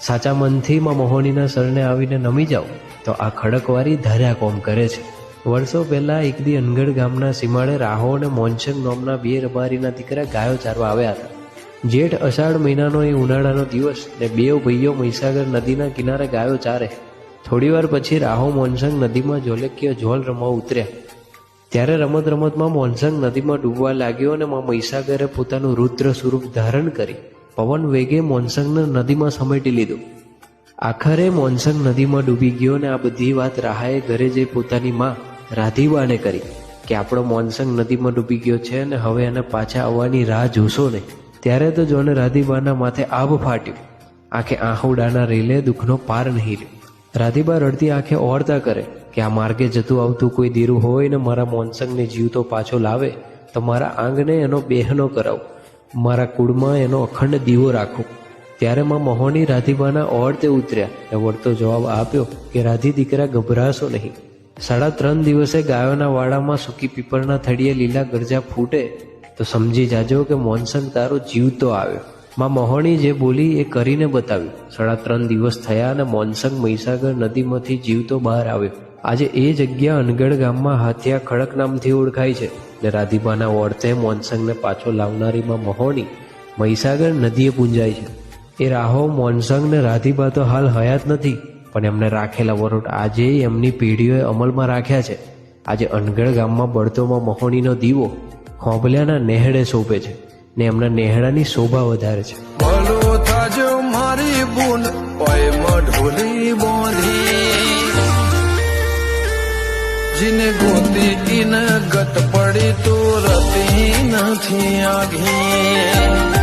સાચા મનથી માં મોહનીના શરણે આવીને નમી જાઓ તો આ ખડકવારી ધાર્યા કોમ કરે છે। વર્ષો પહેલા એક દી અનગઢ ગામના સીમાડે રાહો અને મોનસંગ નામના બે રબારીના દીકરા ગાયો ચારવા આવ્યા હતા। જેઠ અષાઢ મહિનાનો એ ઉનાળાનો દિવસ ને બે ભાઈઓ મહીસાગર નદીના કિનારે ગાયો ચારે। થોડીવાર પછી રાહો મોનસંગ નદીમાં જોલકીય જોલ રમવા ઉતર્યા। ત્યારે રમત રમતમાં મોનસંગ નદીમાં ડૂબવા લાગ્યો અને માં મહીસાગરે પોતાનું રુદ્ર સ્વરૂપ ધારણ કરી પવન વેગે મોનસંગને નદીમાં સમેટી લીધું। આખરે મોનસંગ નદીમાં ડૂબી ગયો અને આ બધી વાત રાહાએ ઘરે જઈ પોતાની માં રાધીબાને કરી કે આપણો મોનસંગ નદીમાં ડૂબી ગયો છે અને હવે એને પાછા આવવાની રાહ જોશો નહીં। ત્યારે તો જોને રાધીબાના માથે આભ ફાટ્યું, આંખે આહુડાના રેલે દુઃખનો પાર નહીં રહ્યો। રાધીબા રડતી આંખે ઓળતા કરે કે આ માર્ગે જતું આવતું કોઈ દીરું હોય ને મારા મોનસંગને જીવતો પાછો લાવે તો મારા આંગને એનો બેહનો કરાવું, મારા કુળમાં એનો અખંડ દીવો રાખું। ત્યારે માં મોહની રાધીબાના ઓળતે ઉતર્યા ને વળતો જવાબ આપ્યો કે રાધી દીકરા ગભરાશો નહીં। 3.5 દિવસે ગાયોના વાડામાં સૂકી પીપળના થડીએ લીલા ગરજા ફૂટે તો સમજી જાજો કે મોનસંગ તારો જીવતો આવ્યો। માં મોહણી જે બોલી એ કરીને બતાવ્યું। 3.5 દિવસ થયા અને મોનસંગ મહીસાગર નદીમાંથી જીવતો બહાર આવ્યો। આજે એ જગ્યા અનગઢ ગામમાં હાથિયા ખડક નામથી ઓળખાય છે ને રાધીબાના ઓળતે મોનસંગને પાછો લાવનારી માં મોહણી મહીસાગર નદીએ પૂંજાય છે। એ રાહો મોનસંગ ને રાધીબા તો હાલ હયાત નથી, પણ એમને રાખેલા વરોટ આજે એમની પેઢીઓએ અમલમાં રાખ્યા છે। આજે અનગઢ ગામમાં બળતોમાં મોહણીનો દીવો ખોબલિયાના નેહડે શોભે છે ને એમના નેહડાની શોભા વધારે છે। ભલો થાજો મારી બુન પાયમાં ઢોલી બોંધી, જીને ગોતી ઇન ગત પડી તો રતી નથી આઘી।